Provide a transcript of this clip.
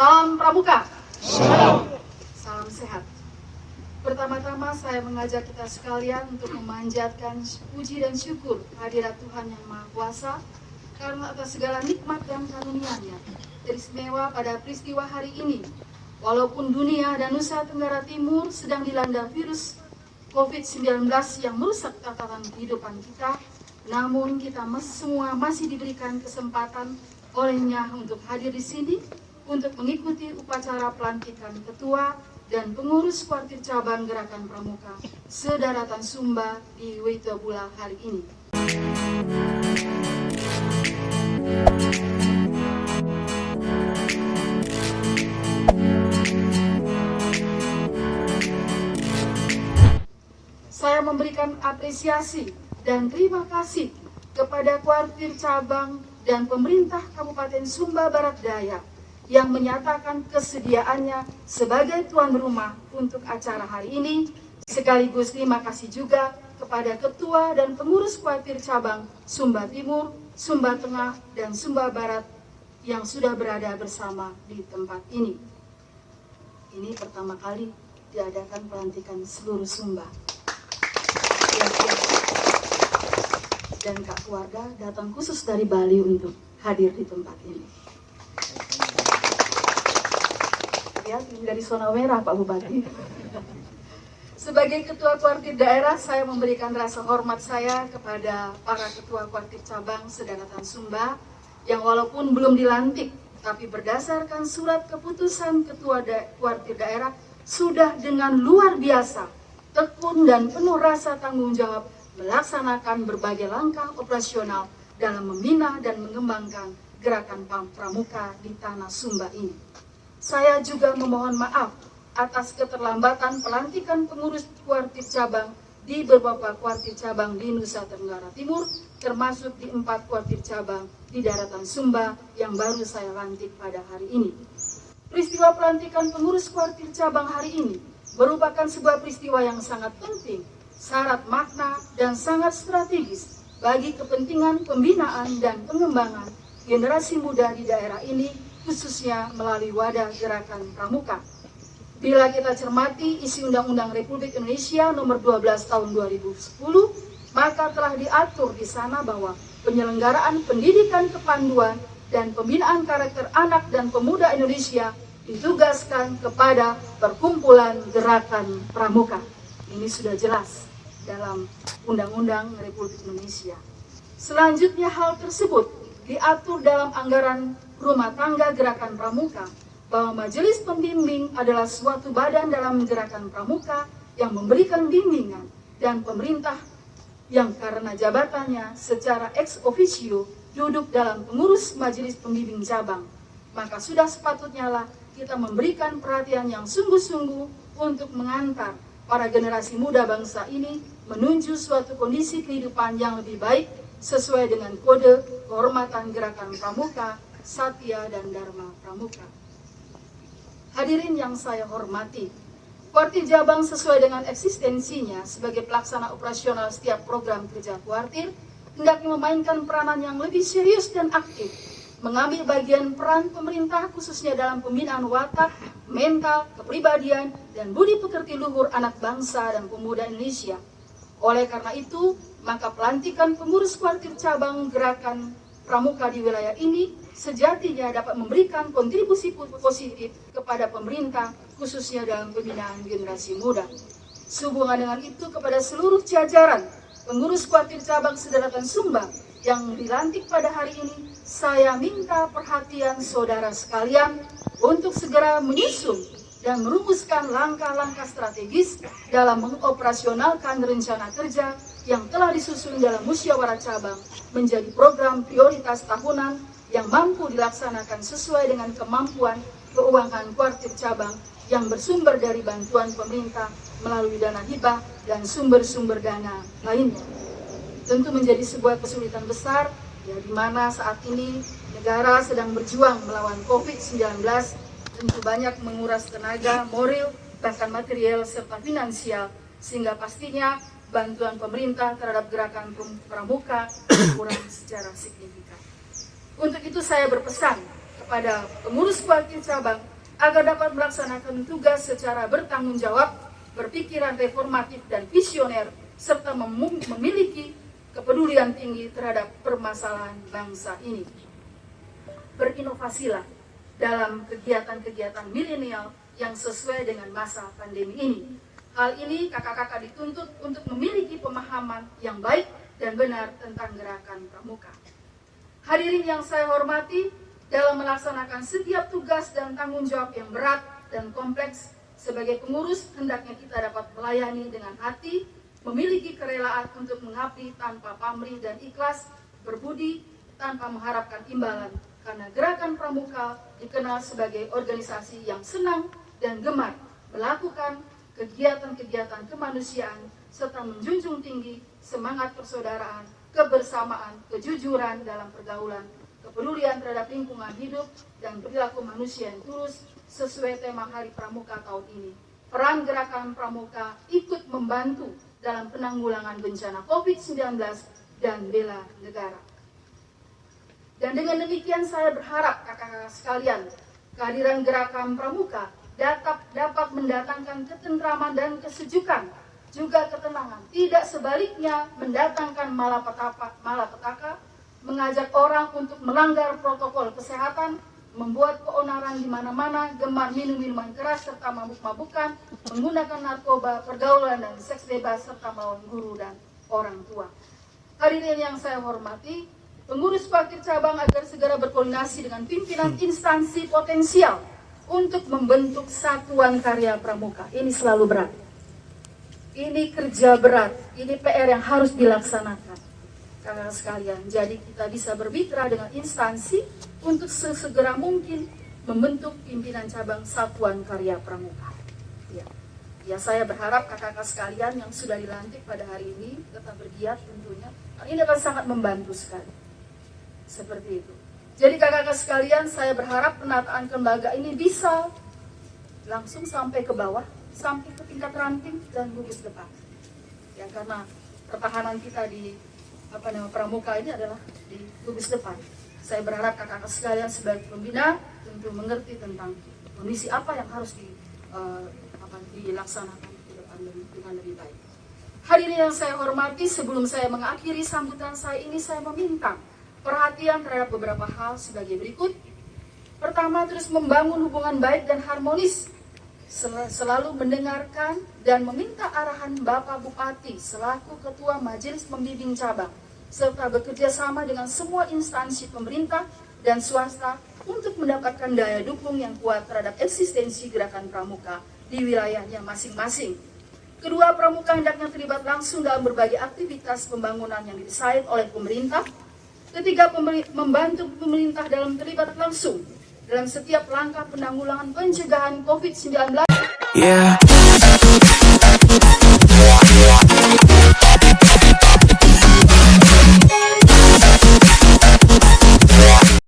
Salam Pramuka. Salam. Salam sehat. Pertama-tama saya mengajak kita sekalian untuk memanjatkan puji dan syukur hadirat Tuhan Yang Maha Kuasa karena atas segala nikmat dan karunia-Nya teristimewa pada peristiwa hari ini. Walaupun dunia dan Nusa Tenggara Timur sedang dilanda virus COVID-19 yang merusak tatanan kehidupan kita, namun kita semua masih diberikan kesempatan olehnya untuk hadir di sini untuk mengikuti upacara pelantikan ketua dan pengurus kuartir cabang Gerakan Pramuka Sedaratan Sumba di Weitobula hari ini. Saya memberikan apresiasi dan terima kasih kepada kuartir cabang dan pemerintah Kabupaten Sumba Barat Daya yang menyatakan kesediaannya sebagai tuan rumah untuk acara hari ini. Sekaligus terima kasih juga kepada ketua dan pengurus kuartir cabang Sumba Timur, Sumba Tengah, dan Sumba Barat yang sudah berada bersama di tempat ini. Ini pertama kali diadakan pelantikan seluruh Sumba. Dan Kak keluarga datang khusus dari Bali untuk hadir di tempat ini. Ya, dari zona merah Pak Bupati. Sebagai ketua kuartir daerah, saya memberikan rasa hormat saya kepada para ketua kuartir cabang Sedaratan Sumba yang walaupun belum dilantik, tapi berdasarkan surat keputusan ketua kuartir daerah sudah dengan luar biasa, tekun dan penuh rasa tanggung jawab melaksanakan berbagai langkah operasional dalam membina dan mengembangkan gerakan pramuka di tanah Sumba ini. Saya juga memohon maaf atas keterlambatan pelantikan pengurus kuartir cabang di beberapa kuartir cabang di Nusa Tenggara Timur, termasuk di 4 kuartir cabang di daratan Sumba yang baru saya lantik pada hari ini. Peristiwa pelantikan pengurus kuartir cabang hari ini merupakan sebuah peristiwa yang sangat penting, syarat makna dan sangat strategis bagi kepentingan pembinaan dan pengembangan generasi muda di daerah ini, khususnya melalui wadah gerakan pramuka. Bila kita cermati isi Undang-Undang Republik Indonesia Nomor 12 Tahun 2010, maka telah diatur di sana bahwa penyelenggaraan pendidikan kepanduan dan pembinaan karakter anak dan pemuda Indonesia ditugaskan kepada perkumpulan gerakan pramuka. Ini sudah jelas dalam Undang-Undang Republik Indonesia. Selanjutnya hal tersebut diatur dalam anggaran rumah tangga gerakan pramuka bahwa majelis pembimbing adalah suatu badan dalam gerakan pramuka yang memberikan bimbingan dan pemerintah yang karena jabatannya secara ex officio duduk dalam pengurus majelis pembimbing cabang. Maka sudah sepatutnya lah kita memberikan perhatian yang sungguh-sungguh untuk mengantar para generasi muda bangsa ini menuju suatu kondisi kehidupan yang lebih baik sesuai dengan kode kehormatan gerakan pramuka, satya dan dharma pramuka. Hadirin yang saya hormati, kuartir cabang sesuai dengan eksistensinya sebagai pelaksana operasional setiap program kerja kuartir hendaknya memainkan peranan yang lebih serius dan aktif, mengambil bagian peran pemerintah khususnya dalam pembinaan watak, mental, kepribadian, dan budi pekerti luhur anak bangsa dan pemuda Indonesia. Oleh karena itu, maka pelantikan pengurus kuartir cabang gerakan pramuka di wilayah ini sejatinya dapat memberikan kontribusi positif kepada pemerintah khususnya dalam pembinaan generasi muda. Sehubungan dengan itu kepada seluruh jajaran pengurus kuartir cabang Sedaratan Sumba yang dilantik pada hari ini, saya minta perhatian saudara sekalian untuk segera menyusun dan merumuskan langkah-langkah strategis dalam mengoperasionalkan rencana kerja yang telah disusun dalam musyawarah cabang menjadi program prioritas tahunan yang mampu dilaksanakan sesuai dengan kemampuan keuangan kuartir cabang yang bersumber dari bantuan pemerintah melalui dana hibah dan sumber-sumber dana lainnya. Tentu menjadi sebuah kesulitan besar, ya, di mana saat ini negara sedang berjuang melawan COVID-19, tentu banyak menguras tenaga, moral, bahkan material serta finansial, sehingga pastinya bantuan pemerintah terhadap gerakan pramuka kurang secara signifikan. Untuk itu saya berpesan kepada pengurus kuartir cabang agar dapat melaksanakan tugas secara bertanggung jawab, berpikiran reformatif dan visioner, serta memiliki kepedulian tinggi terhadap permasalahan bangsa ini. Berinovasilah dalam kegiatan-kegiatan milenial yang sesuai dengan masa pandemi ini. Hal ini kakak-kakak dituntut untuk memiliki pemahaman yang baik dan benar tentang gerakan pramuka. Hadirin yang saya hormati, dalam melaksanakan setiap tugas dan tanggung jawab yang berat dan kompleks, sebagai pengurus hendaknya kita dapat melayani dengan hati, memiliki kerelaan untuk mengabdi tanpa pamrih dan ikhlas, berbudi tanpa mengharapkan imbalan, karena gerakan pramuka dikenal sebagai organisasi yang senang dan gemar melakukan kegiatan-kegiatan kemanusiaan serta menjunjung tinggi semangat persaudaraan, kebersamaan, kejujuran dalam pergaulan, kepedulian terhadap lingkungan hidup, dan perilaku manusia yang tulus sesuai tema Hari Pramuka tahun ini. Peran gerakan pramuka ikut membantu dalam penanggulangan bencana COVID-19 dan bela negara. Dan dengan demikian saya berharap kakak-kakak sekalian, kehadiran gerakan pramuka dapat mendatangkan ketentraman dan kesejukan, juga ketenangan. Tidak sebaliknya mendatangkan malapetaka, mengajak orang untuk melanggar protokol kesehatan, membuat keonaran di mana-mana, gemar minum minuman keras serta mabuk-mabukan, menggunakan narkoba, pergaulan dan seks bebas serta melawan guru dan orang tua. Hadirin yang saya hormati, pengurus Pakir Cabang agar segera berkoordinasi dengan pimpinan instansi potensial untuk membentuk satuan karya pramuka. Ini selalu berat. Ini kerja berat, ini PR yang harus dilaksanakan. Kakak sekalian, jadi kita bisa bermitra dengan instansi untuk sesegera mungkin membentuk pimpinan cabang satuan karya pramuka. Ya, saya berharap kakak-kakak sekalian yang sudah dilantik pada hari ini tetap bergiat tentunya. Ini akan sangat membantu sekali. Seperti itu. Jadi kakak-kakak sekalian, saya berharap penataan kelembaga ini bisa langsung sampai ke bawah, sampai ke tingkat ranting dan gugus depan. Ya, karena pertahanan kita di pramuka ini adalah di gugus depan. Saya berharap kakak-kakak sekalian sebagai pembina tentu mengerti tentang kondisi apa yang harus dilaksanakan ke depan dengan lebih baik. Hadirin yang saya hormati, sebelum saya mengakhiri sambutan saya ini, saya meminta perhatian terhadap beberapa hal sebagai berikut. Pertama, terus membangun hubungan baik dan harmonis, selalu mendengarkan dan meminta arahan Bapak Bupati selaku Ketua Majelis Pembimbing Cabang, serta bekerja sama dengan semua instansi pemerintah dan swasta untuk mendapatkan daya dukung yang kuat terhadap eksistensi gerakan pramuka di wilayahnya masing-masing. Kedua, pramuka hendaknya terlibat langsung dalam berbagai aktivitas pembangunan yang didesain oleh pemerintah. Ketiga, membantu pemerintah dalam terlibat langsung dalam setiap langkah penanggulangan pencegahan COVID-19.